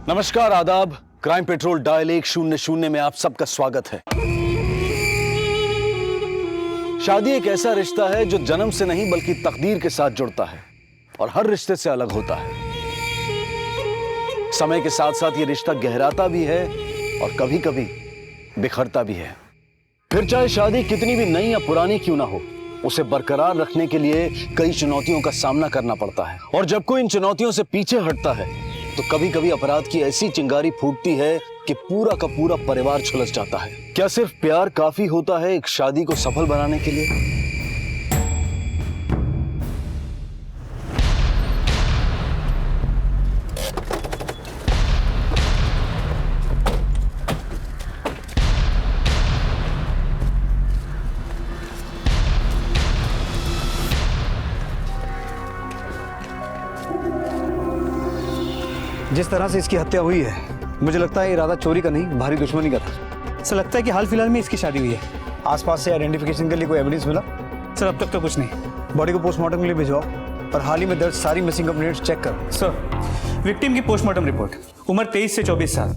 नमस्कार, आदाब। Crime petrol dial 100 में आप सबका स्वागत है। शादी एक ऐसा रिश्ता है जो जन्म से नहीं बल्कि तकदीर के साथ जुड़ता है और हर रिश्ते से अलग होता है। समय के साथ साथ ये रिश्ता गहराता भी है और कभी कभी बिखरता भी है। फिर चाहे शादी कितनी भी नई या पुरानी क्यों ना हो, उसे बरकरार रखने के लिए कई चुनौतियों का सामना करना पड़ता है। और जब कोई इन चुनौतियों से पीछे हटता है तो कभी कभी अपराध की ऐसी चिंगारी फूटती है कि पूरा का पूरा परिवार झुलस जाता है। क्या सिर्फ प्यार काफी होता है एक शादी को सफल बनाने के लिए? जिस तरह से इसकी हत्या हुई है, मुझे लगता है इरादा चोरी का नहीं, भारी दुश्मनी का था। सर लगता है कि हाल फिलहाल में इसकी शादी हुई है। आसपास से आइडेंटिफिकेशन के लिए कोई एविडेंस मिला? सर अब तक तो कुछ नहीं। बॉडी को पोस्टमार्टम के लिए भिजवाओ और हाल ही में दर्ज सारी मिसिंग कंप्लेंट्स चेक करो। सर विक्टिम की पोस्टमार्टम रिपोर्ट, उम्र 23 से 24 साल,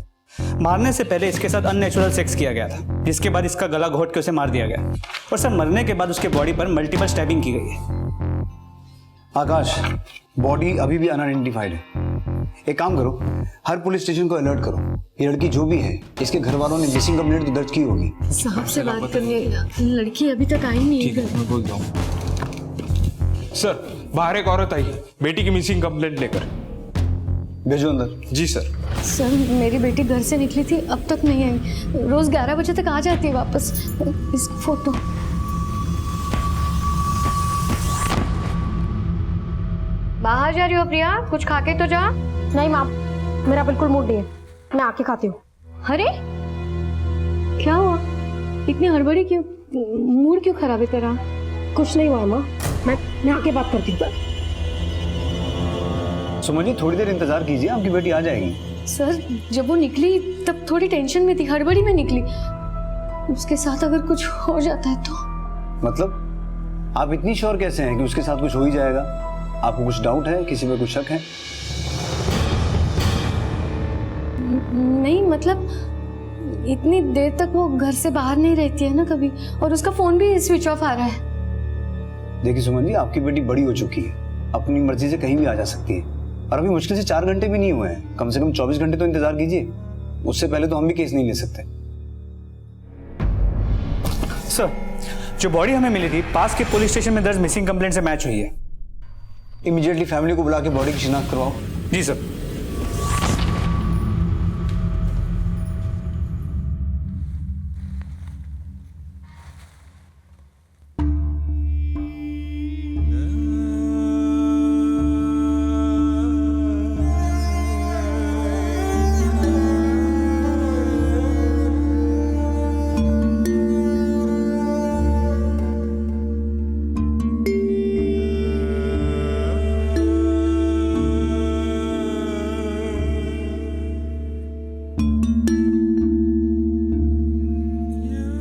मारने से पहले इसके साथ अननेचुरल सेक्स किया गया था, जिसके बाद इसका गला घोट के उसे मार दिया गया। और सर मरने के बाद उसके बॉडी पर मल्टीपल स्टैबिंग की गई है। आकाश, बॉडी अभी भी अनआइडेंटिफाइड है। एक काम करो, हर पुलिस स्टेशन को अलर्ट करो। ये लड़की जो भी है, इसके घर वालों ने मिसिंग कंप्लेंट तो दर्ज की होगी। साहब से बात करने, लड़की अभी तक आई नहीं है। मैं बोल जाऊँ। सर बाहर एक औरत आई है बेटी की मिसिंग कंप्लेंट लेकर। भेजो अंदर। जी सर। सर मेरी बेटी घर से निकली थी, अब तक नहीं आई। रोज 11 बजे तक आ जाती है वापस। इस फोटो। बाहर जा रही हो प्रिया? कुछ खा के तो जा। नहीं माँ, मेरा बिल्कुल मूड नहीं है, मैं आके खाती हूँ। अरे क्या हुआ, इतनी हड़बड़ी क्यों? मूड क्यों खराब है तेरा? कुछ नहीं हुआ माँ, मैं आके बात करती हूँ। सुमन जी, थोड़ी देर इंतजार कीजिए, आपकी बेटी आ जाएगी। सर जब वो निकली तब थोड़ी टेंशन में थी, हड़बड़ी में निकली। उसके साथ अगर कुछ हो जाता है तो? मतलब आप इतनी श्योर कैसे हैं कि उसके साथ कुछ हो ही जाएगा? आपको कुछ डाउट है, किसी पे कुछ शक है? नहीं मतलब इतनी देर तक वो घर से बाहर नहीं रहती है ना कभी, और उसका फोन भी स्विच ऑफ आ रहा है। देखिए सुमन जी, आपकी बेटी बड़ी हो चुकी है, अपनी मर्जी से कहीं भी आ जा सकती है। और अभी मुश्किल से 4 घंटे भी नहीं हुए हैं, कम से कम 24 घंटे तो इंतजार कीजिए। उससे पहले तो हम भी केस नहीं ले सकते। सर जो बॉडी हमें मिली थी पास के पुलिस स्टेशन में दर्ज मिसिंग कंप्लेंट से मैच हुई है। इमीडिएटली फैमिली को बुला के बॉडी की शिनाख्त करवाओ। जी सर।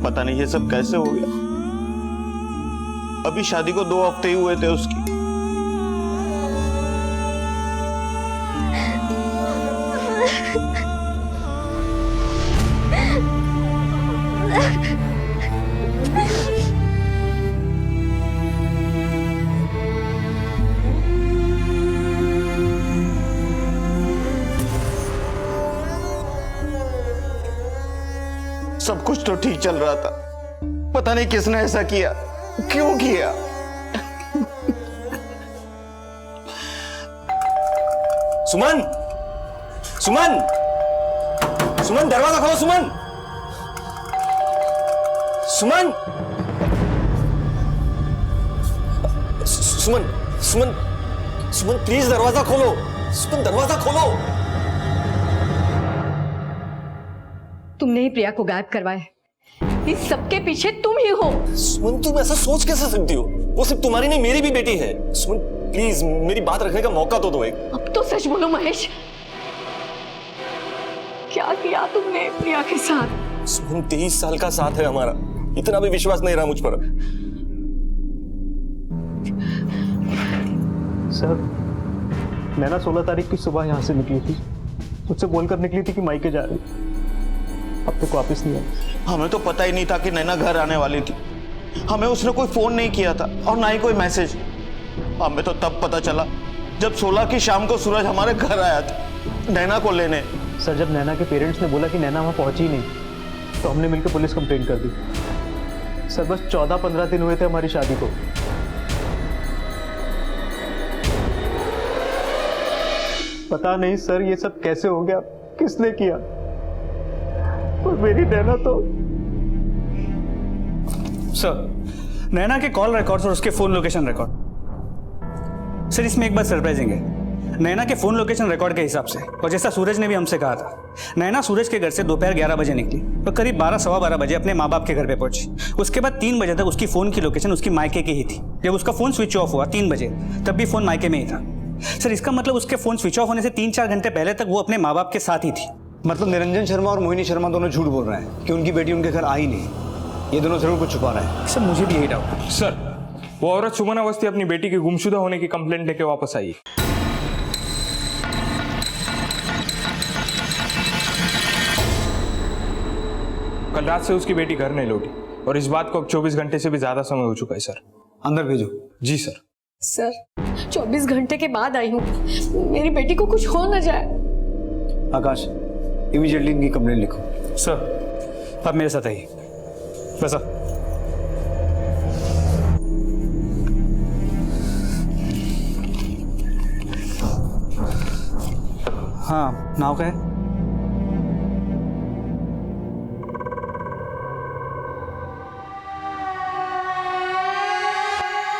पता नहीं ये सब कैसे हो गया। अभी शादी को 2 हफ्ते ही हुए थे उसकी। सब कुछ तो ठीक चल रहा था, पता नहीं किसने ऐसा किया, क्यों किया। सुमन, सुमन, सुमन दरवाजा खोलो। सुमन, सुमन, सुमन, सुमन, सुमन प्लीज दरवाजा खोलो। सुमन दरवाजा खोलो। तुमने ही प्रिया को गायब करवाया। इस सबके पीछे तुम ही हो। सुमन तुम ऐसा सोच कैसे सकती हो? वो सिर्फ तुम्हारी नहीं मेरी भी बेटी है। सुमन प्लीज मेरी बात रखने का मौका तो दो एक। अब तो सच बोलो महेश, क्या किया तुमने प्रिया के साथ? सुमन 23 साल का साथ है हमारा, इतना भी विश्वास नहीं रहा मुझ पर। सर मैं ना 16 तारीख की सुबह यहाँ से निकली थी, मुझसे बोलकर निकली थी कि मायके जा रही, अब तक वापस नहीं आई। हमें तो पता ही नहीं था कि नैना घर आने वाली थी। हमें उसने कोई फोन नहीं किया था और ना ही कोई मैसेज। हमें तो तब पता चला जब 16 की शाम को सूरज हमारे घर आया था नैना को लेने। सर जब नैना के पेरेंट्स ने बोला कि नैना वहाँ पहुंची ही नहीं तो हमने मिलकर पुलिस कंप्लेंट कर दी। सर बस 14-15 दिन हुए थे हमारी शादी को। पता नहीं सर ये सब कैसे हो गया, किसने किया, और मेरी नैना तो। सर नैना के कॉल रिकॉर्ड्स और उसके फोन लोकेशन रिकॉर्ड। सर इसमें एक बात सरप्राइजिंग है, नैना के फोन लोकेशन रिकॉर्ड के हिसाब से और जैसा सूरज ने भी हमसे कहा था, नैना सूरज के घर से दोपहर 11 बजे निकली और करीब 12-12:15 बजे अपने माँ बाप के घर पे पहुंची। उसके बाद 3 बजे तक उसकी फोन की लोकेशन उसकी मायके की ही थी। जब उसका फोन स्विच ऑफ हुआ 3 बजे, तब भी फोन मायके में ही था। सर इसका मतलब उसके फोन स्विच ऑफ होने से 3-4 घंटे पहले तक वो अपने माँ बाप के साथ ही थी। मतलब निरंजन शर्मा और मोहिनी शर्मा दोनों झूठ बोल रहे हैं कि उनकी बेटी उनके घर आई नहीं। ये दोनों जरूर कुछ छुपा रहे हैं। सर मुझे भी यही डाउट है। सर वो औरत सुमन अवस्थी अपनी बेटी के गुमशुदा होने की कंप्लेंट लेके वापस आई। कल रात से उसकी बेटी घर नहीं लौटी और इस बात को अब 24 घंटे से भी ज्यादा समय हो चुका है सर। अंदर भेजो। जी सर। सर 24 घंटे के बाद आई हूँ, मेरी बेटी को कुछ हो न जाए। आकाश इमीडिएटली इनकी कंप्लेंट लिखो। सर आप मेरे साथ आइए। बस हाँ नाव का है।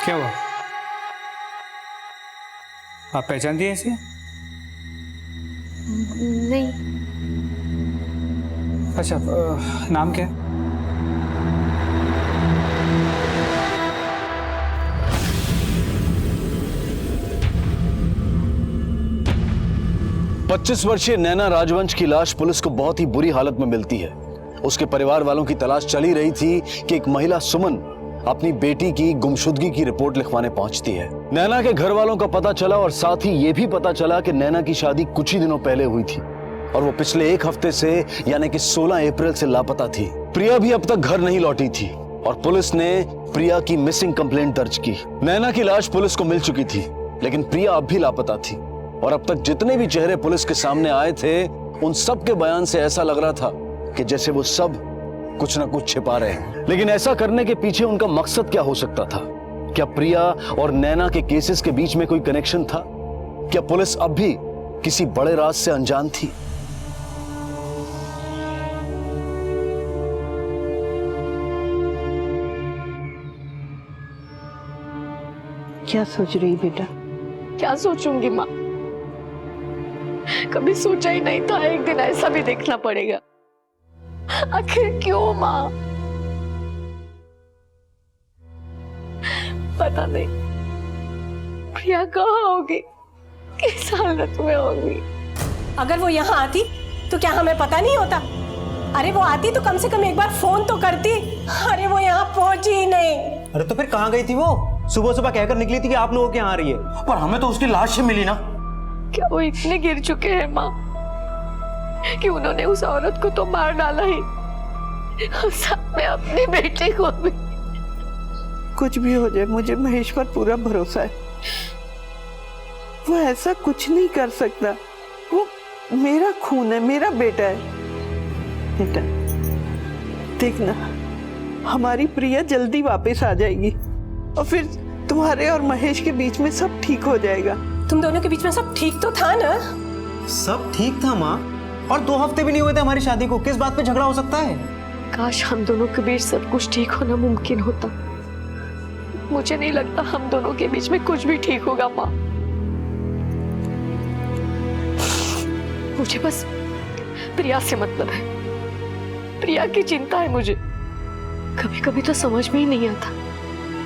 क्या हुआ, आप पहचान दिए इसे? नहीं। अच्छा नाम क्या है? पच्चीस वर्षीय नैना राजवंश की लाश पुलिस को बहुत ही बुरी हालत में मिलती है। उसके परिवार वालों की तलाश चली रही थी कि एक महिला सुमन अपनी बेटी की गुमशुदगी की रिपोर्ट लिखवाने पहुंचती है। नैना के घर वालों का पता चला और साथ ही यह भी पता चला कि नैना की शादी कुछ ही दिनों पहले हुई थी और वो पिछले 1 हफ्ते से यानी कि 16 अप्रैल से लापता थी। प्रिया भी अब तक घर नहीं लौटी थी और पुलिस ने प्रिया की मिसिंग कंप्लेंट दर्ज की। नैना की लाश पुलिस को मिल चुकी थी लेकिन प्रिया अब भी लापता थी और अब तक जितने भी चेहरे पुलिस के सामने आए थे उन सब के बयान से ऐसा लग रहा था कि जैसे वो सब कुछ ना कुछ छिपा रहे हैं। लेकिन ऐसा करने के पीछे उनका मकसद क्या हो सकता था? क्या प्रिया और नैना के केसेस के बीच में कोई कनेक्शन था? क्या पुलिस अब भी किसी बड़े राज से अनजान थी? क्या सोच रही बेटा? क्या सोचूंगी माँ, कभी सोचा ही नहीं था एक दिन ऐसा भी देखना पड़ेगा। आखिर क्यों माँ? पता नहीं प्रिया कहाँ होगी, किस हालत में होगी। अगर वो यहाँ आती तो क्या हमें पता नहीं होता? अरे वो आती तो कम से कम एक बार फोन तो करती। अरे वो यहाँ पहुंची ही नहीं। अरे तो फिर कहाँ गई थी वो? सुबह सुबह कहकर निकली थी कि आप लोगों के यहाँ आ रही है। पर हमें तो उसकी लाश ही मिली ना। क्या वो इतने गिर चुके हैं माँ कि उन्होंने उस औरत को तो मार डाला ही, साथ में अपनी बेटी को भी। कुछ भी हो जाए मुझे महेश पर पूरा भरोसा है। वो ऐसा कुछ नहीं कर सकता। वो मेरा खून है, मेरा बेटा है। बेटा देखना, हमारी प्रिया जल्दी वापस आ जाएगी और फिर तुम्हारे और महेश के बीच में सब ठीक हो जाएगा। तुम दोनों के बीच में सब ठीक तो था ना? सब ठीक था माँ, और 2 हफ्ते भी नहीं हुए थे हमारी शादी को, किस बात पे झगड़ा हो सकता है? काश हम दोनों के बीच सब कुछ ठीक होना मुमकिन होता। मुझे नहीं लगता हम दोनों के बीच में कुछ भी ठीक होगा माँ। मुझे बस प्रिया से मतलब है, प्रिया की चिंता है मुझे। कभी कभी तो समझ में ही नहीं आता,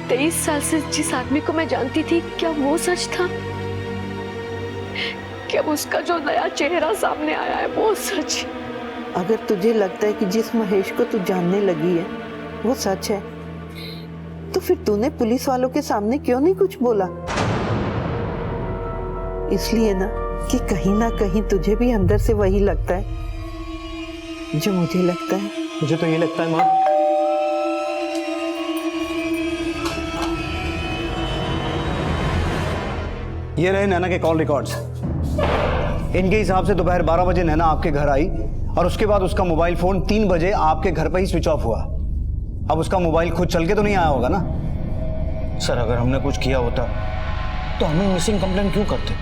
23 साल से जिस आदमी को मैं जानती थी क्या वो सच था? क्या उसका जो नया चेहरा सामने आया है वो सच? अगर तुझे लगता है कि जिस महेश को तू जानने लगी है वो सच है तो फिर तूने पुलिस वालों के सामने क्यों नहीं कुछ बोला? इसलिए ना कि कहीं ना कहीं तुझे भी अंदर से वही लगता है जो मुझे लगता है। मुझे तो ये लगता है माँ, ये रहे नैना के कॉल रिकॉर्ड्स। इनके हिसाब से दोपहर 12 बजे नैना आपके घर आई और उसके बाद उसका मोबाइल फोन 3 बजे आपके घर पर ही स्विच ऑफ हुआ। अब उसका मोबाइल खुद चल के तो नहीं आया होगा ना? सर अगर हमने कुछ किया होता तो हमें मिसिंग कंप्लेंट क्यों करते?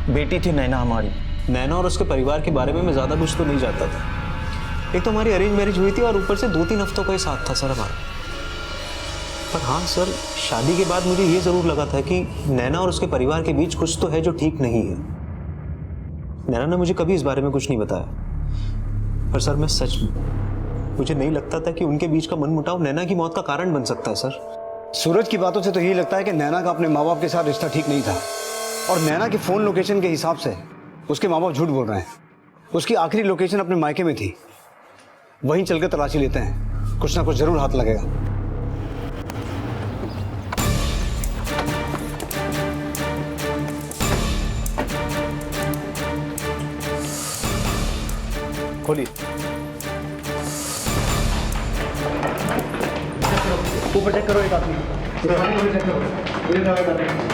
बेटी थी नैना हमारी। नैना और उसके परिवार के बारे में मैं ज़्यादा कुछ तो नहीं जानता था। एक तो हमारी अरेंज मैरिज हुई थी और ऊपर से 2-3 हफ्तों का ही साथ था सर हमारा। पर हाँ सर, शादी के बाद मुझे ये ज़रूर लगा था कि नैना और उसके परिवार के बीच कुछ तो है जो ठीक नहीं है। नैना ने मुझे कभी इस बारे में कुछ नहीं बताया, पर सर मैं सच मुझे नहीं लगता था कि उनके बीच का मनमुटाव नैना की मौत का कारण बन सकता है सर। सूरज की बातों से तो यही लगता है कि नैना का अपने माँ बाप के साथ रिश्ता ठीक नहीं था और नैना की फोन लोकेशन के हिसाब से उसके माँ बाप झूठ बोल रहे हैं। उसकी आखिरी लोकेशन अपने मायके में थी, वहीं चलकर तलाशी लेते हैं, कुछ ना कुछ जरूर हाथ लगेगा। खोलिए। ऊपर चेक करो, एक आदमी चेक करो।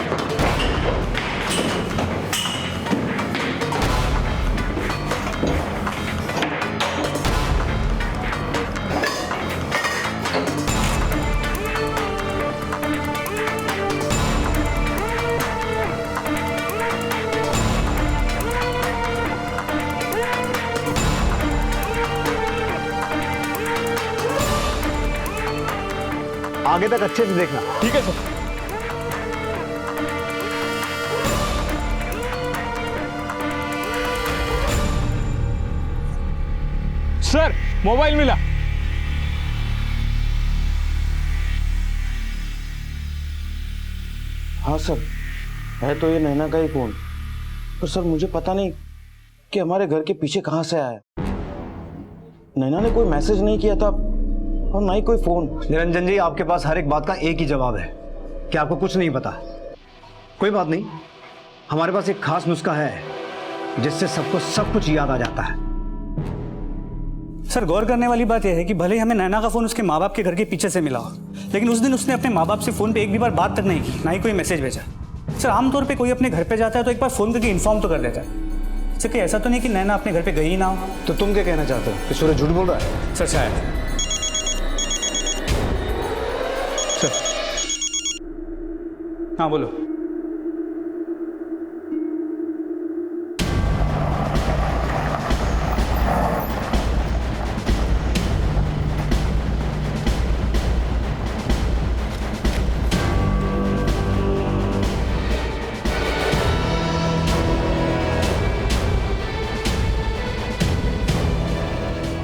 आगे तक अच्छे से देखना। ठीक है सर। सर मोबाइल मिला। हाँ सर, है तो ये नैना का ही फोन, पर सर मुझे पता नहीं कि हमारे घर के पीछे कहां से आया। नैना ने कोई मैसेज नहीं किया था और ना ही कोई फोन। निरंजन जी, आपके पास हर एक बात का एक ही जवाब है कि आपको कुछ नहीं पता। कोई बात नहीं, हमारे पास एक खास नुस्खा है जिससे सबको सब कुछ याद आ जाता है। सर गौर करने वाली बात यह है कि भले ही हमें नैना का फोन उसके माँ बाप के घर के पीछे से मिला हो, लेकिन उस दिन उसने अपने माँ बाप से फोन पे एक भी बार बात तक नहीं की, ना ही कोई मैसेज भेजा। सर आमतौर पे कोई अपने घर पे जाता है तो एक बार फोन करके इन्फॉर्म तो कर देता है। सर कि ऐसा तो नहीं कि नैना अपने घर पे गई ही ना हो। तो तुम क्या कहना चाहते हो कि सूरज झूठ बोल रहा है? सर शायद। सर हाँ बोलो।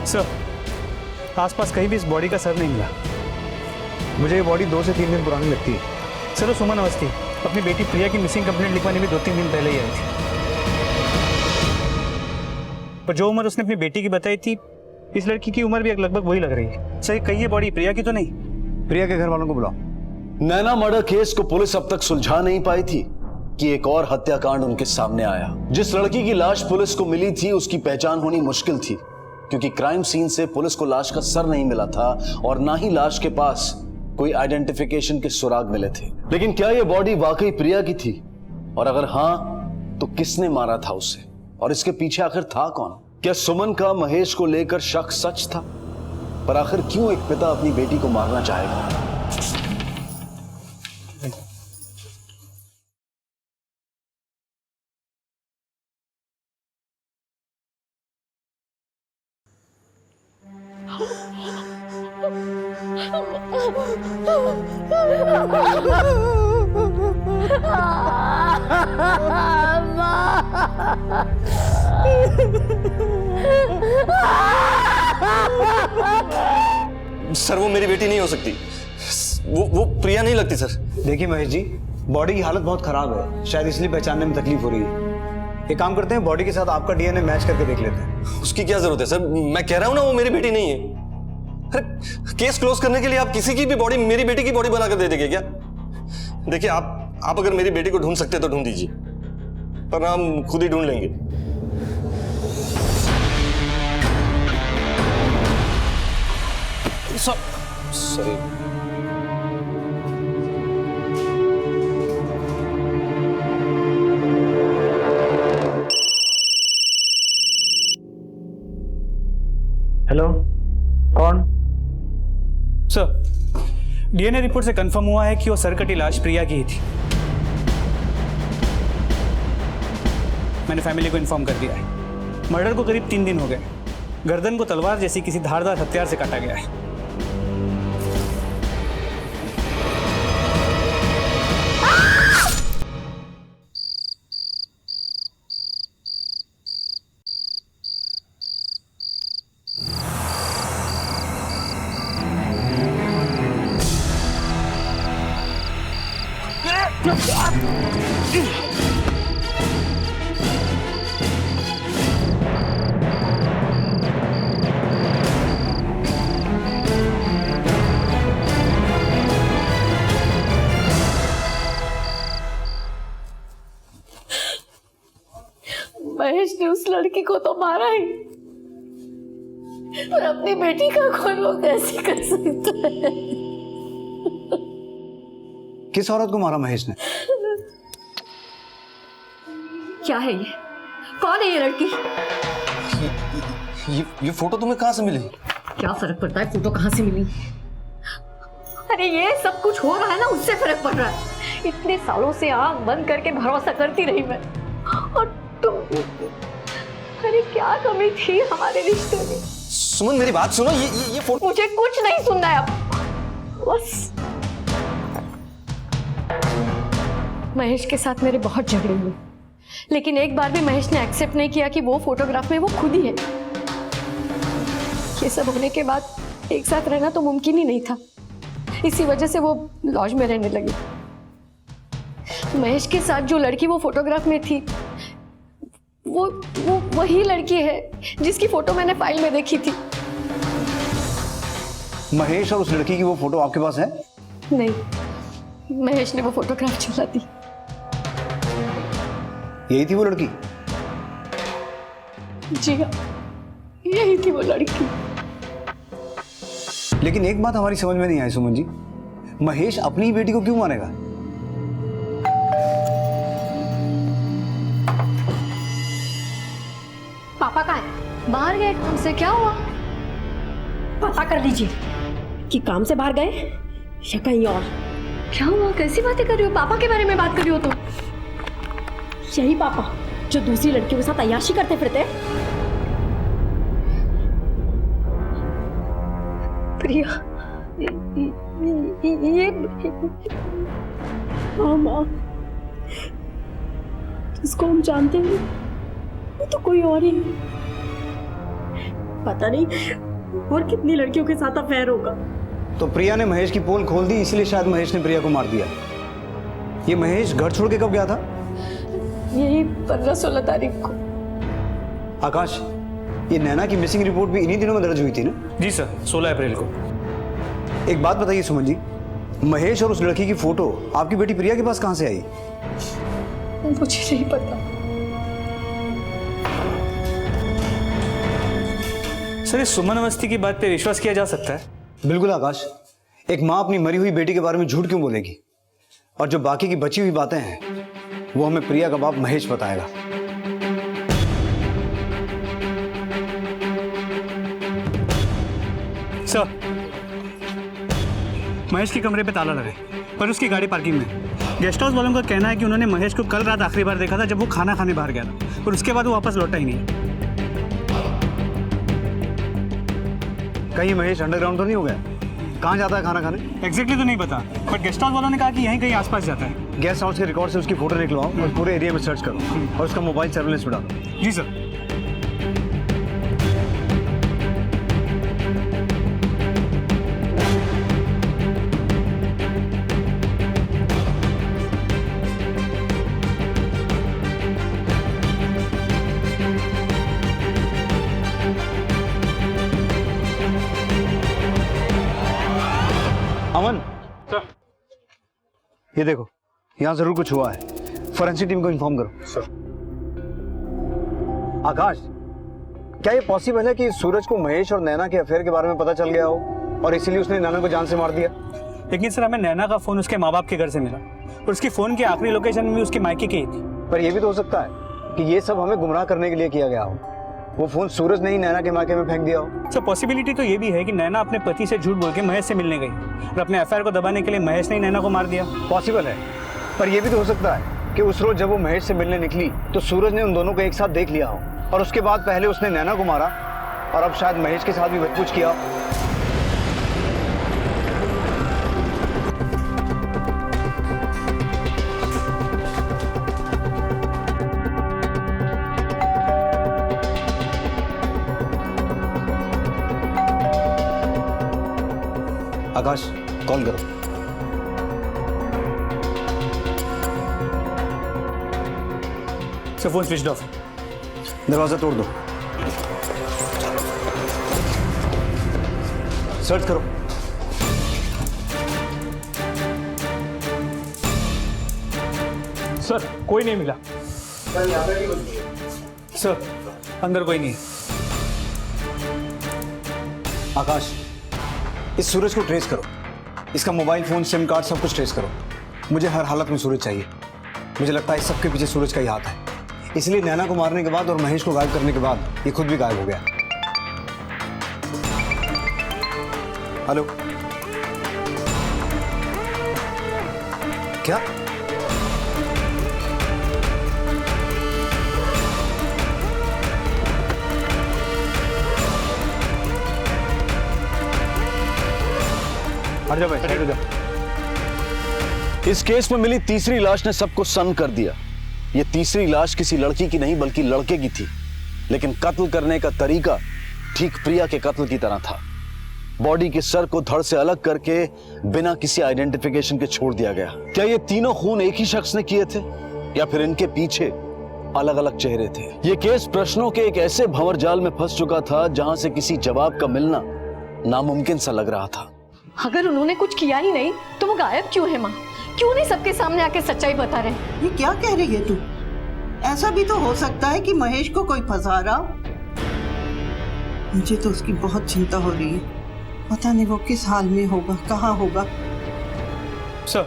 सर आसपास कहीं भी इस बॉडी का सर नहीं मिला। मुझे ये बॉडी 2 से 3 दिन पुरानी लगती है। सर वो सुमन अवस्थी अपनी बेटी प्रिया की मिसिंग कंप्लेंट लिखवाने में 2-3 दिन पहले ही आई थी, पर जो उम्र उसने अपनी बेटी की बताई थी, इस लड़की की उम्र भी लगभग वही लग रही है। सर कहीं ये बॉडी प्रिया की तो नहीं? प्रिया के घर वालों को बुलाओ। नैना मर्डर केस को पुलिस अब तक सुलझा नहीं पाई थी कि एक और हत्याकांड उनके सामने आया। जिस लड़की की लाश पुलिस को मिली थी उसकी पहचान होनी मुश्किल थी, क्योंकि क्राइम सीन से पुलिस को लाश का सर नहीं मिला था और ना ही लाश के पास कोई आइडेंटिफिकेशन के सुराग मिले थे। लेकिन क्या यह बॉडी वाकई प्रिया की थी? और अगर हां तो किसने मारा था उसे? और इसके पीछे आखिर था कौन? क्या सुमन का महेश को लेकर शक सच था? पर आखिर क्यों एक पिता अपनी बेटी को मारना चाहेगा? सर वो मेरी बेटी नहीं हो सकती, वो प्रिया नहीं लगती सर। देखिए महेश जी, बॉडी की हालत बहुत खराब है, शायद इसलिए पहचानने में तकलीफ हो रही है। एक काम करते हैं, बॉडी के साथ आपका डीएनए मैच करके देख लेते हैं। उसकी क्या जरूरत है सर? मैं कह रहा हूं ना वो मेरी बेटी नहीं है। अरे केस क्लोज करने के लिए आप किसी की भी बॉडी मेरी बेटी की बॉडी बनाकर दे देंगे क्या? देखिए आप अगर मेरी बेटी को ढूंढ सकते तो ढूंढ दीजिए। वरना हम खुद ही ढूंढ लेंगे। सॉरी। हेलो, कौन? सर, डीएनए रिपोर्ट से कंफर्म हुआ है कि वो सर कटी लाश प्रिया की ही थी। मैंने फैमिली को इन्फॉर्म कर दिया है। मर्डर को करीब 3 दिन हो गए। गर्दन को तलवार जैसी किसी धारदार हथियार से काटा गया है। महेश ने उस लड़की को तो मारा ही, पर अपनी बेटी का खून वो कैसे कर सकता है? किस औरत को मारा महेश ने? क्या है ये? कौन है ये लड़की? ये फोटो तुम्हें कहाँ से मिली? क्या फर्क पड़ता है फोटो कहाँ से मिली? अरे ये सब कुछ हो रहा है ना, उससे फर्क पड़ रहा है। इतने सालों से आंख बंद करके भरोसा करती रही मैं, और तुम, अरे क्या कमी थी हमारे रिश्ते में? सुमन मेरी बात सुनो, ये फोटो। मुझे कुछ नहीं सुनना है अब, बस। महेश के साथ मेरे बहुत झगड़े हुए, लेकिन एक बार भी महेश ने एक्सेप्ट नहीं किया कि वो फोटोग्राफ में वो खुद ही है। ये सब होने के बाद एक साथ रहना तो मुमकिन ही नहीं था। इसी वजह से वो लॉज में रहने लगी। महेश के साथ जो लड़की वो फोटोग्राफ में थी, वो वही लड़की है जिसकी फोटो मैंने फाइल में देखी थी। महेश और उस लड़की की वो फोटो आपके पास है? नहीं, महेश ने वो फोटोग्राफ चुरा दी। यही थी वो लड़की? जी हाँ, यही थी वो लड़की। लेकिन एक बात हमारी समझ में नहीं आई सुमन जी, महेश अपनी बेटी को क्यों मारेगा? पापा कहाँ है? बाहर गए काम से। क्या हुआ? पता कर लीजिए कि काम से बाहर गए या कहीं और। क्या हुआ? कैसी बातें कर रही हो? पापा के बारे में बात कर रही हो तुम? यही पापा जो दूसरी लड़कियों के साथ अय्याशी करते फिरते। प्रिया, ये हाँ माँ, जिसको हम जानते हैं वो तो कोई और ही नहीं। पता नहीं और कितनी लड़कियों के साथ अफेयर होगा। तो प्रिया ने महेश की पोल खोल दी, इसलिए शायद महेश ने प्रिया को मार दिया। ये महेश घर छोड़ के कब गया था? यही 15-16 तारीख को। आकाश, ये नैना की मिसिंग रिपोर्ट भी इन्हीं दिनों में दर्ज हुई थी ना? जी सर, 16 अप्रैल को। एक बात बताइए सुमन जी, महेश और उस लड़की की फोटो आपकी बेटी प्रिया के पास कहां से आई? मुझे नहीं पता सर। इस सुमन अवस्थी की बात पे विश्वास किया जा सकता है? बिल्कुल आकाश, एक माँ अपनी मरी हुई बेटी के बारे में झूठ क्यों बोलेगी? और जो बाकी की बची हुई बातें हैं वो हमें प्रिया का बाप महेश बताएगा। सर, महेश के कमरे पे ताला लगा है, पर उसकी गाड़ी पार्किंग में। गेस्ट हाउस वालों का कहना है कि उन्होंने महेश को कल रात आखिरी बार देखा था जब वो खाना खाने बाहर गया था, और उसके बाद वो वापस लौटा ही नहीं। कहीं महेश अंडरग्राउंड तो नहीं हो गया? कहाँ जाता है खाना खाने? एग्जैक्टली तो नहीं पता, बट गेस्ट हाउस वालों ने कहा कि यहीं कहीं आसपास जाता है। गेस्ट हाउस के रिकॉर्ड से उसकी फोटो निकलवाओ और पूरे एरिया में सर्च करो और उसका मोबाइल सर्विलेंस में डालो। जी सर। अमन सर, ये देखो, यहाँ जरूर कुछ हुआ है। फोरेंसिक टीम को इन्फॉर्म करो। सर। आकाश, क्या ये पॉसिबल है कि सूरज को महेश और नैना के अफेयर के बारे में पता चल गया हो और इसीलिए उसने नैना को जान से मार दिया? लेकिन सर हमें नैना का फोन उसके माँ बाप के घर से मिला और उसकी फोन की आखिरी लोकेशन भी उसके मायके की ही थी। पर यह भी तो हो सकता है कि ये सब हमें गुमराह करने के लिए किया गया हो। वो फोन सूरज ने ही नैना के मायके में फेंक दिया हो। सर पॉसिबिलिटी तो ये भी है कि नैना अपने पति से झूठ बोल के महेश से मिलने गई और अपने अफेयर को दबाने के लिए महेश ने ही नैना को मार दिया। पॉसिबल है, पर यह भी तो हो सकता है कि उस रोज जब वो महेश से मिलने निकली तो सूरज ने उन दोनों को एक साथ देख लिया हो और उसके बाद पहले उसने नैना को मारा और अब शायद महेश के साथ भी बदकुछ किया हो। आकाश, कॉल करो। Sir phone switch off. दरवाजा तोड़ दो। सर्च करो। सर कोई नहीं मिला। सर अंदर कोई नहीं है। आकाश, इस सूरज को ट्रेस करो। इसका मोबाइल फोन, सिम कार्ड, सब कुछ ट्रेस करो। मुझे हर हालत में सूरज चाहिए। मुझे लगता है इस सबके पीछे सूरज का ही हाथ है। इसलिए नैना को मारने के बाद और महेश को गायब करने के बाद ये खुद भी गायब हो गया। हेलो, क्या? हट जा भाई, हट जा। इस केस में मिली तीसरी लाश ने सबको सन्न कर दिया। ये तीसरी लाश किसी लड़की की नहीं बल्कि लड़के की थी, लेकिन कत्ल करने का तरीका ठीक प्रिया के कत्ल की तरह था। बॉडी के सर को धड़ से अलग करके बिना किसी आइडेंटिफिकेशन के छोड़ दिया गया। क्या ये तीनों खून एक ही शख्स ने किए थे या फिर इनके पीछे अलग अलग चेहरे थे? ये केस प्रश्नों के एक ऐसे भंवर जाल में फंस चुका था जहां से किसी जवाब का मिलना नामुमकिन सा लग रहा था। अगर उन्होंने कुछ किया ही नहीं तो वो गायब क्यों है माँ? क्यों नहीं सबके सामने आके सच्चाई बता रहे? ये क्या कह रही है तू? ऐसा भी तो हो सकता है कि महेश को कोई फंसा रहा हो। मुझे तो उसकी बहुत चिंता हो रही है। पता नहीं वो किस हाल में होगा, कहाँ होगा। सर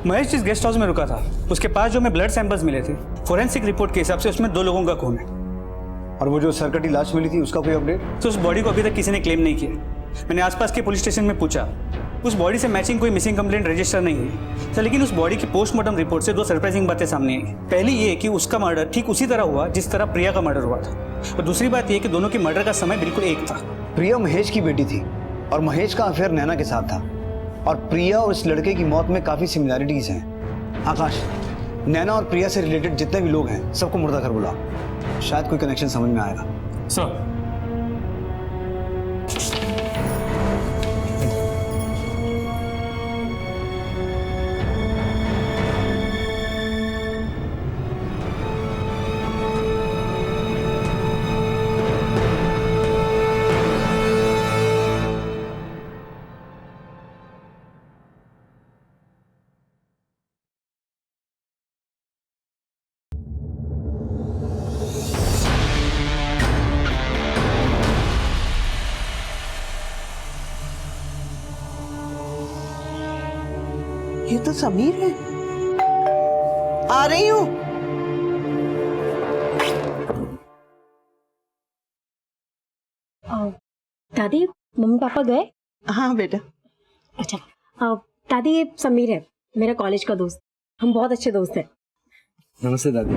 महेश जिस गेस्ट हाउस में रुका था उसके पास जो हमें ब्लड सैंपल्स मिले थे, फोरेंसिक रिपोर्ट के हिसाब से उसमें 2 लोगों का खून है। और वो जो सरकटी लाश मिली थी उसका कोई अपडेट? तो उस बॉडी को अभी तक किसी ने क्लेम नहीं किया। मैंने आसपास के पुलिस स्टेशन में पूछा, उस बॉडी से मैचिंग कोई मिसिंग कंप्लेंट रजिस्टर नहीं हुई। सर लेकिन उस बॉडी की पोस्टमार्टम रिपोर्ट से 2 सरप्राइजिंग बातें सामने आई। पहली ये कि उसका मर्डर ठीक उसी तरह हुआ जिस तरह प्रिया का मर्डर हुआ था, और दूसरी बात ये कि दोनों के मर्डर का समय बिल्कुल एक था। प्रिया महेश की बेटी थी और महेश का अफेयर नैना के साथ था, और प्रिया और इस लड़के की मौत में काफी सिमिलैरिटीज हैं। आकाश, नैना और प्रिया से रिलेटेड जितने भी लोग हैं सबको मुर्दा कर बुला, शायद कोई कनेक्शन समझ में आएगा। सर ये तो समीर है। आ रही हूँ। दादी, मम्मी पापा गए? हाँ बेटा। अच्छा, दादी ये समीर है, मेरा कॉलेज का दोस्त। हम बहुत अच्छे दोस्त हैं। नमस्ते दादी।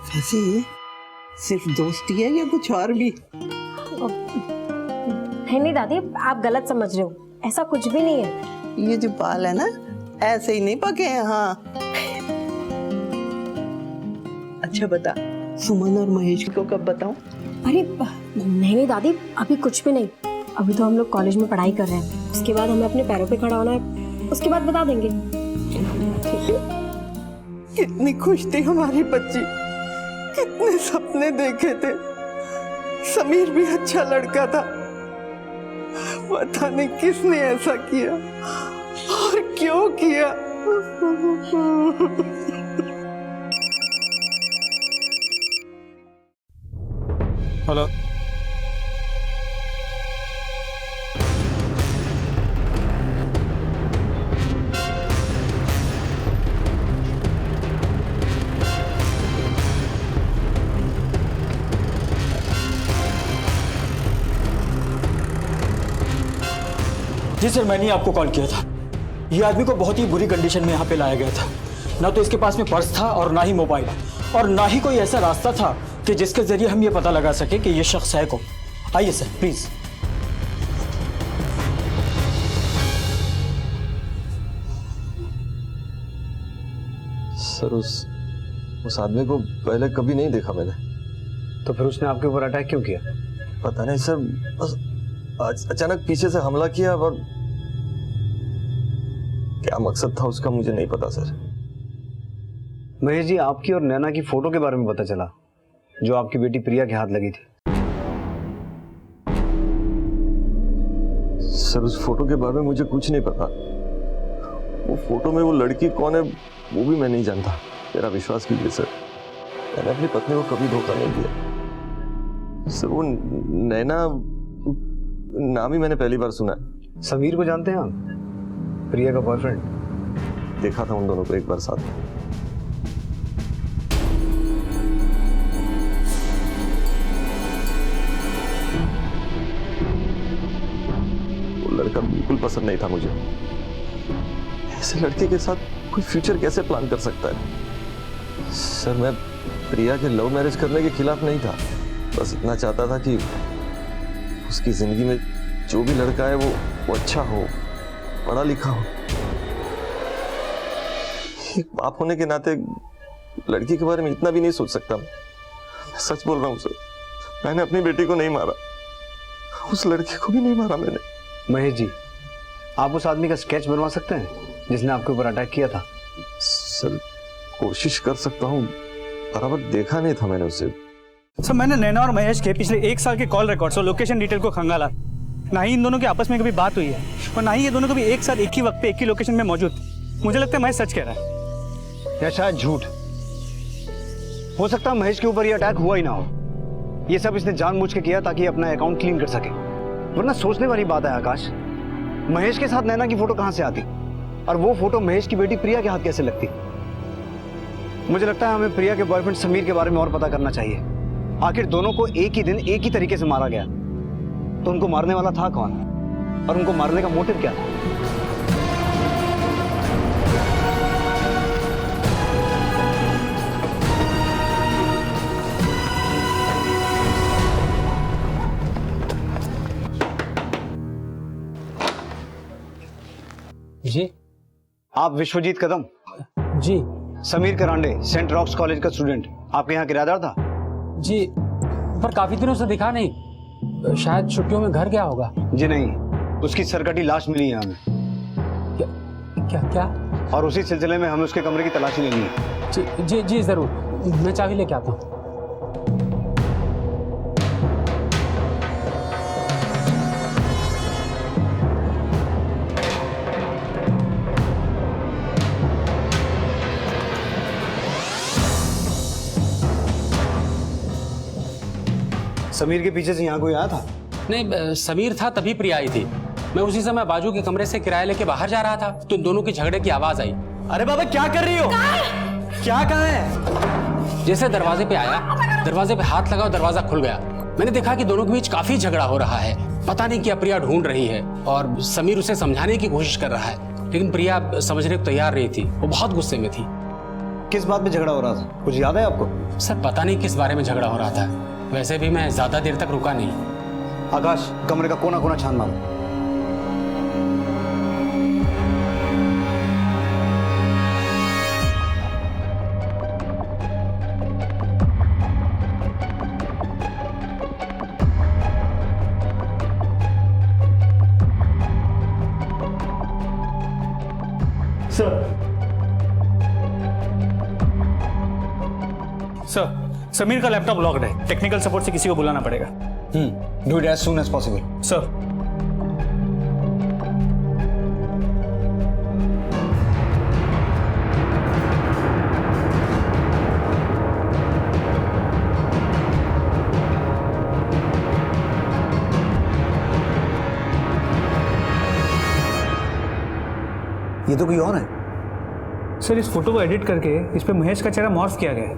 वैसे ये सिर्फ दोस्ती है या कुछ और भी? नहीं दादी, आप गलत समझ रहे हो, ऐसा कुछ भी नहीं है। ये जो बाल है ना, ऐसे ही नहीं पके हैं। हाँ अच्छा बता, सुमन और महेश को कब बताऊं? अरे नहीं दादी, अभी कुछ भी नहीं। अभी तो हम लोग कॉलेज में पढ़ाई कर रहे हैं, उसके बाद हमें अपने पैरों पे खड़ा होना है, उसके बाद बता देंगे। कितनी खुश थी हमारी बच्ची, कितने सपने देखे थे। समीर भी अच्छा लड़का था, पता नहीं किसने ऐसा किया और क्यों किया। हेलो। जी सर, मैंने ही आपको कॉल किया था। ये आदमी को बहुत ही बुरी कंडीशन में यहाँ पे लाया गया था। ना तो इसके पास में पर्स था और ना ही मोबाइल, और ना ही कोई ऐसा रास्ता था कि जिसके जरिए हम ये पता लगा सके कि ये शख्स है कौन। आइए सर प्लीज। सर उस आदमी को पहले कभी नहीं देखा मैंने। तो फिर उसने आपके ऊपर अटैक क्यों किया? पता नहीं सर, बस आज अचानक पीछे से हमला किया और क्या मकसद था उसका मुझे नहीं पता सर। महेश जी, आपकी और नैना की फोटो के बारे में पता चला जो आपकी बेटी प्रिया के हाथ लगी थी। सर उस फोटो के बारे में मुझे कुछ नहीं पता। वो फोटो में वो लड़की कौन है वो भी मैं नहीं जानता। मेरा विश्वास कीजिए सर, मैंने अपनी पत्नी को कभी धोखा नहीं दिया। सर वो नैना नाम ही मैंने पहली बार सुना है। समीर को जानते हैं आप? प्रिया का बॉयफ्रेंड। देखा था उन दोनों को एक बार साथ में। वो लड़का बिल्कुल पसंद नहीं था मुझे। ऐसे लड़के के साथ कोई फ्यूचर कैसे प्लान कर सकता है? सर मैं प्रिया के लव मैरिज करने के खिलाफ नहीं था, बस इतना चाहता था कि उसकी जिंदगी में जो भी लड़का है वो अच्छा हो, पढ़ा लिखा हो। एक बाप होने के नाते लड़की के बारे में इतना भी नहीं सोच सकता। मैं सच बोल रहा हूँ सर, मैंने अपनी बेटी को नहीं मारा, उस लड़की को भी नहीं मारा मैंने। महेश जी, आप उस आदमी का स्केच बनवा सकते हैं जिसने आपके ऊपर अटैक किया था? सर कोशिश कर सकता हूँ, बराबर देखा नहीं था मैंने उसे। सर मैंने नैना और महेश के पिछले 1 साल के कॉल रिकॉर्ड्स और लोकेशन डिटेल को खंगाला। ना ही इन दोनों के आपस में कभी बात हुई है और ना ही ये दोनों कभी एक साथ एक ही वक्त पे एक ही लोकेशन में मौजूद थे। मुझे लगता है महेश सच कह रहा है या शायद झूठ। हो सकता है महेश के ऊपर ये अटैक हुआ ही ना हो। ये सब इसने जानबूझ के किया ताकि अपना अकाउंट क्लीन कर सके। वरना सोचने वाली बात है आकाश, महेश के साथ नैना की फोटो कहां से आती और वो फोटो महेश की बेटी प्रिया के हाथ कैसे लगती? मुझे लगता है हमें प्रिया के बॉयफ्रेंड समीर के बारे में और पता करना चाहिए। आखिर दोनों को एक ही दिन एक ही तरीके से मारा गया, तो उनको मारने वाला था कौन और उनको मारने का मोटिव क्या था? जी आप विश्वजीत कदम? जी Sameer Karande, Saint rocks college का स्टूडेंट, आपके यहाँ किराएदार था? जी, पर काफी दिनों से दिखा नहीं, शायद छुट्टियों में घर गया होगा। जी नहीं, उसकी सरकटी लाश मिली है हमें। क्या क्या क्या? और उसी सिलसिले में हमें उसके कमरे की तलाशी लेनी है। जी जी जी जरूर, मैं चाबी लेके आता हूँ। समीर के पीछे से यहाँ कोई आया था? नहीं, समीर था तभी प्रिया आई थी। मैं उसी समय बाजू के कमरे से किराया लेके बाहर जा रहा था तो दोनों के झगड़े की आवाज आई। अरे बाबा क्या कर रही हो? क्या कहा है? जैसे दरवाजे पे आया, दरवाजे पे हाथ लगा और दरवाजा खुल गया। मैंने देखा कि दोनों के बीच काफी झगड़ा हो रहा है। पता नहीं क्या प्रिया ढूंढ रही है और समीर उसे समझाने की कोशिश कर रहा है, लेकिन प्रिया समझने को तैयार नहीं थी। वो बहुत गुस्से में थी। किस बात पे झगड़ा हो रहा था, कुछ याद है आपको? सर पता नहीं किस बारे में झगड़ा हो रहा था। वैसे भी मैं ज्यादा देर तक रुका नहीं। आकाश, कमरे का कोना कोना छान मारो। सर समीर का लैपटॉप लॉक्ड है। टेक्निकल सपोर्ट से किसी को बुलाना पड़ेगा। Do it as soon as possible. Sir ये तो कोई और है। सर इस फोटो को एडिट करके इस पे महेश का चेहरा मॉर्फ किया गया है।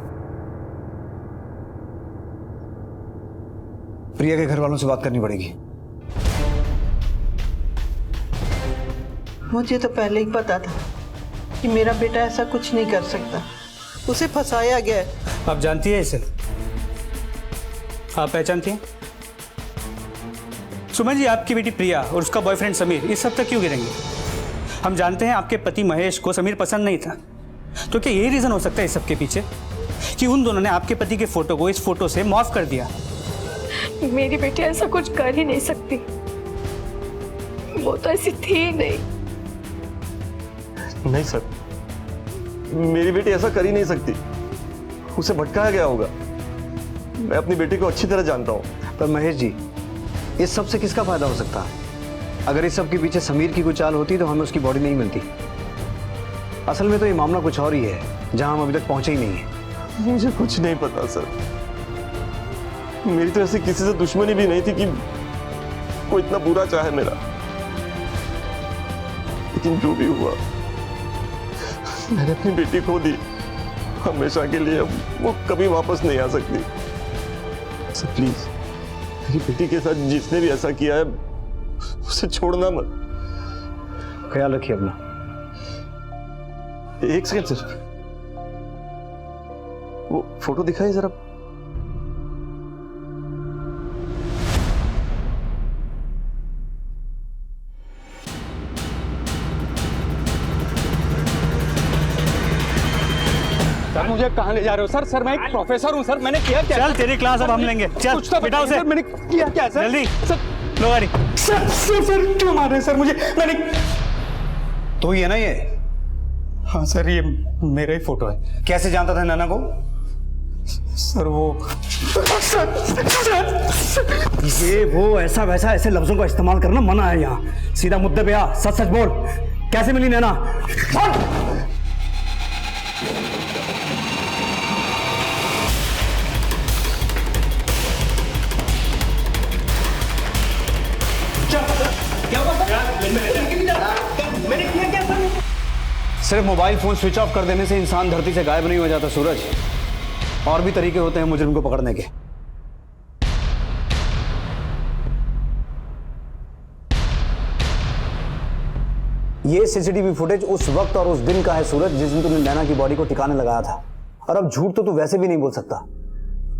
प्रिया के घर वालों से बात करनी पड़ेगी। मुझे तो पहले ही पता था कि मेरा बेटा ऐसा कुछ नहीं कर सकता, उसे फंसाया गया है। आप जानती है इसे? आप पहचानती हैं? सुमन जी, आपकी बेटी प्रिया और उसका बॉयफ्रेंड समीर इस सब तक क्यों गिरेंगे? हम जानते हैं आपके पति महेश को समीर पसंद नहीं था, तो क्या यही रीजन हो सकता है इस सब के पीछे कि उन दोनों ने आपके पति के फोटो को इस फोटो से मॉर्फ कर दिया? मेरी बेटी ऐसा कुछ कर ही नहीं सकती, वो तो ऐसी थी ही नहीं। नहीं सर, मेरी बेटी ऐसा कर ही नहीं सकती, उसे भटकाया गया होगा। मैं अपनी बेटी को अच्छी तरह जानता हूं। पर महेश जी, इस सब से किसका फायदा हो सकता है? अगर इस सब के पीछे समीर की कोई चाल होती तो हमें उसकी बॉडी नहीं मिलती। असल में तो ये मामला कुछ और ही है, जहां हम अभी तक पहुंचे ही नहीं है। मुझे कुछ नहीं पता सर, मेरी तो ऐसी किसी से दुश्मनी भी नहीं थी कि कोई इतना बुरा चाहे मेरा। लेकिन जो भी हुआ, मैंने अपनी बेटी खो दी हमेशा के लिए। वो कभी वापस नहीं आ सकती। सर प्लीज, मेरी बेटी के साथ जिसने भी ऐसा किया है उसे छोड़ना मत। ख्याल रखिए अपना। एक सेकंड सर, वो फोटो दिखाइए जरा। सर मुझे कहाँ ले जा रहे हो सर? सर मैं एक प्रोफेसर हूँ सर, मैंने किया क्या? चल तेरी क्लास अब हम लेंगे। चल कुछ तो बेटा उसे। सर, मैंने किया क्या सर? जल्दी सर, लो गाड़ी। सर सर सर क्यों मार रहे हैं सर मुझे? मैंने तो ये ना ये? हाँ सर, ये मेरा ही फोटो है। कैसे जानता था नैना को? सर वो ये वो ऐसा वैसा ऐसे लफ्जों का इस्तेमाल करना मना है यहाँ। सीधा मुद्दे पे आ, सच सच बोल, कैसे मिली नैना? सिर्फ मोबाइल फोन स्विच ऑफ कर देने से इंसान धरती से गायब नहीं हो जाता सूरज। और भी तरीके होते हैं मुजरिम को पकड़ने के। ये सीसीटीवी फुटेज उस वक्त और उस दिन का है सूरज, जिस दिन तूने नैना की बॉडी को ठिकाने लगाया था। और अब झूठ तो तू वैसे भी नहीं बोल सकता,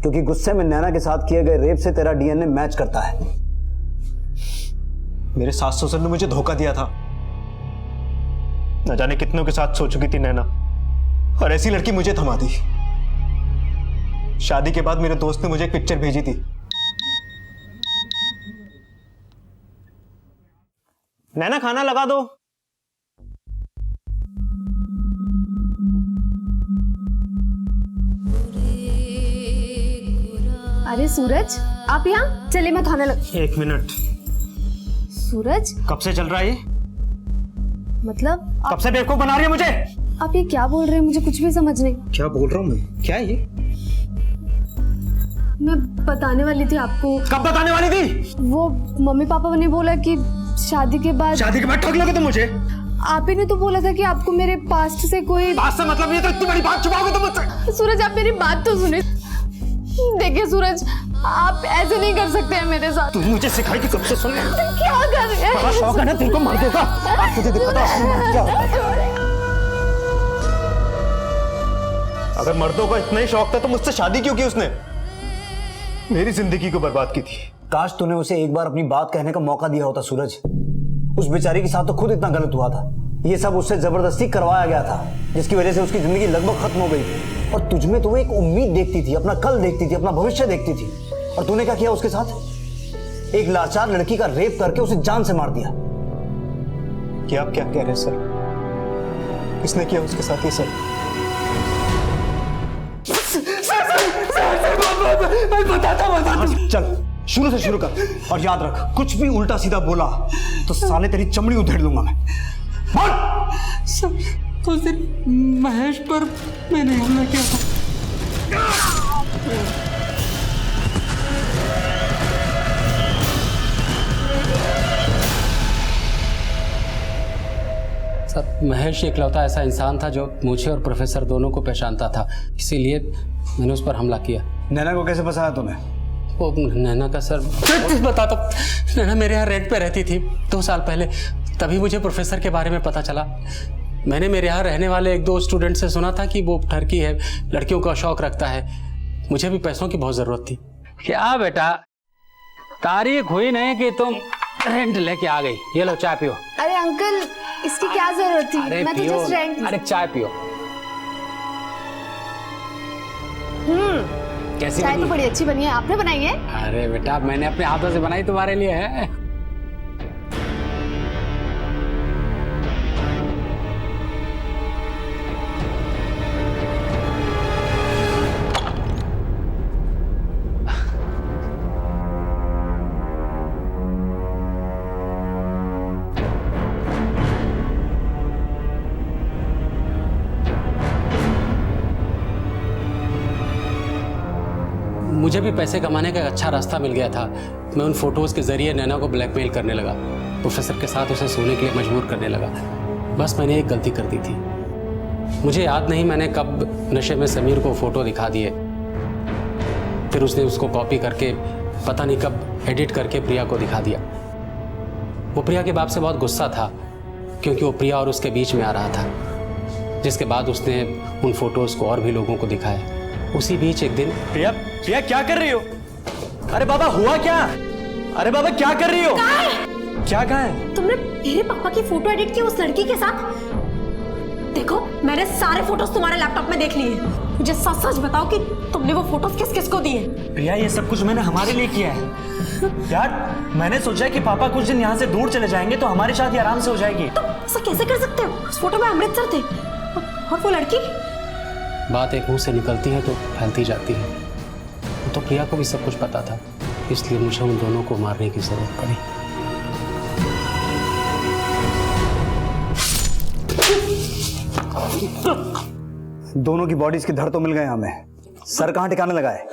क्योंकि गुस्से में नैना के साथ किए गए रेप से तेरा डीएनए मैच करता है। मेरे सास ससुर ने मुझे धोखा दिया था। न जाने कितनों के साथ सो चुकी थी नैना, और ऐसी लड़की मुझे थमा दी। शादी के बाद मेरे दोस्त ने मुझे एक पिक्चर भेजी थी। नैना खाना लगा दो। अरे सूरज, आप यहाँ? चलिए मैं खाने लग। एक मिनट। सूरज, कब से चल रहा है ये? मतलब कब से बेवकूफ बना रही है मुझे? आप ये क्या बोल रहे हैं? मुझे कुछ भी समझ नहीं। क्या बोल रहा हूँ मैं? क्या है ये? मैं बताने वाली थी आपको। कब बताने वाली थी? वो मम्मी पापा ने बोला कि शादी के बाद ठग लोगे तुम मुझे? आप ही ने तो बोला था कि आपको मेरे पास्ट से कोई पास्ट से मतलब ये तो इतनी बड़ी बात छुपाओगे तुम मुझसे? सूरज, आप मेरी बात तो सुने। देखिए सूरज, आप ऐसे नहीं कर सकते हैं मेरे साथ। तू मुझे सिखाई कि कब से सुन। क्या कर रहे हैं? बड़ा शौक है ना तेरे को मार देगा। तुझे दिखाता अगर मर्दों का इतना ही शौक था तो मुझसे शादी क्यों की उसने? मेरी जिंदगी को बर्बाद की थी। काश तूने उसे एक बार अपनी बात कहने का मौका दिया होता सूरज। उस बेचारी के साथ तो खुद इतना गलत हुआ था। ये सब उससे जबरदस्ती करवाया गया था, जिसकी वजह से उसकी जिंदगी लगभग खत्म हो गई थी। और तुझमें तो वो एक उम्मीद देखती थी, अपना कल देखती थी, अपना भविष्य देखती थी। और तूने क्या किया उसके साथ? एक लाचार लड़की का रेप करके उसे जान से मार दिया। क्या आप क्या कह रहे हैं सर? किसने किया उसके साथ ये सब? बताता। चल शुरू से शुरू कर, और याद रख, कुछ भी उल्टा सीधा बोला तो साले तेरी चमड़ी उधेड़ लूंगा मैं। बोल। सर तो सिर्फ महेश पर मैंने हमला किया था। सर महेश इकलौता ऐसा इंसान था जो मुझे और प्रोफेसर दोनों को पहचानता था, इसीलिए मैंने उस पर हमला किया। नैना को कैसे फंसाया तूने? वो नैना का सर बताता, नैना मेरे यहाँ रेंट पे रहती थी 2 साल पहले, तभी मुझे प्रोफेसर के बारे में पता चला। मैंने मेरे यहाँ रहने वाले 1-2 स्टूडेंट से सुना था कि वो ठरकी है, लड़कियों का शौक रखता है। मुझे भी पैसों की बहुत जरूरत थी। क्या बेटा, तारीख हुई नहीं कि तुम रेंट लेके आ गई। ये लो चाय पियो। अरे अंकल, इसकी क्या जरूरत थी? अरे मैं तो पियो, जस्ट रेंट। अरे चाय पियो। कैसी चाय बनी? तो बड़ी अच्छी बनी है, आपने बनाई है? अरे बेटा, मैंने अपने हाथों से बनाई, तुम्हारे लिए है। मुझे भी पैसे कमाने का एक अच्छा रास्ता मिल गया था। मैं उन फोटोज़ के ज़रिए नैना को ब्लैकमेल करने लगा, प्रोफेसर के साथ उसे सोने के लिए मजबूर करने लगा। बस मैंने एक गलती कर दी थी। मुझे याद नहीं मैंने कब नशे में समीर को फ़ोटो दिखा दिए, फिर उसने उसको कॉपी करके पता नहीं कब एडिट करके प्रिया को दिखा दिया। वो प्रिया के बाप से बहुत गुस्सा था क्योंकि वो प्रिया और उसके बीच में आ रहा था, जिसके बाद उसने उन फोटोज़ को और भी लोगों को दिखाया। उसी बीच एक दिन प्रिया, प्रिया क्या कर रही हो? अरे बाबा, हुआ क्या? अरे बाबा, क्या कर रही हो? क्या कहा है? तुमने मेरे पापा की फोटो एडिट की उस लड़की के साथ? देखो, मैंने सारे फोटोज तुम्हारे लैपटॉप में देख लिए। मुझे सच सच बताओ कि तुमने वो फोटोज किस किस को दिए? प्रिया, ये सब कुछ मैंने हमारे लिए किया है यार। मैंने सोचा कि पापा कुछ दिन यहाँ से दूर चले जाएंगे तो हमारी शादी आराम से हो जाएगी। तुम ऐसा कैसे कर सकते हो? उस फोटो में अमृतसर थे और वो लड़की। बात एक मुंह से निकलती है तो फैलती जाती है। तो प्रिया को भी सब कुछ पता था, इसलिए मुझे उन दोनों को मारने की जरूरत पड़ी। दोनों की बॉडीज के धड़ तो मिल गए हमें, सर कहाँ ठिकाने लगा है?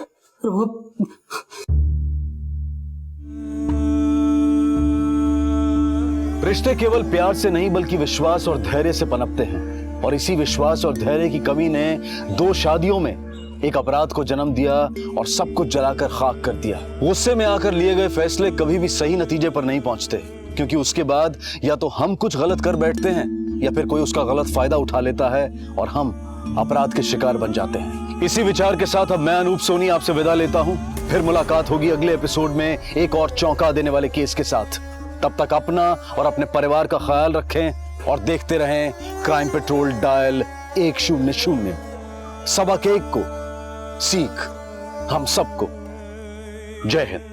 रिश्ते केवल प्यार से नहीं बल्कि विश्वास और धैर्य से पनपते हैं, और इसी विश्वास और धैर्य की कमी ने 2 शादियों में एक अपराध को जन्म दिया और सब कुछ जलाकर खाक कर दिया। गुस्से में आकर लिए गए फैसले कभी भी सही नतीजे पर नहीं पहुंचते, क्योंकि उसके बाद या तो हम कुछ गलत कर बैठते हैं या फिर कोई उसका गलत फायदा उठा लेता है और हम अपराध के शिकार बन जाते हैं। इसी विचार के साथ अब मैं अनूप सोनी आपसे विदा लेता हूं। फिर मुलाकात होगी अगले एपिसोड में एक और चौंका देने वाले केस के साथ। तब तक अपना और अपने परिवार का ख्याल रखें और देखते रहें क्राइम पेट्रोल डायल 100। सबक एक को सीख हम सबको। जय हिंद।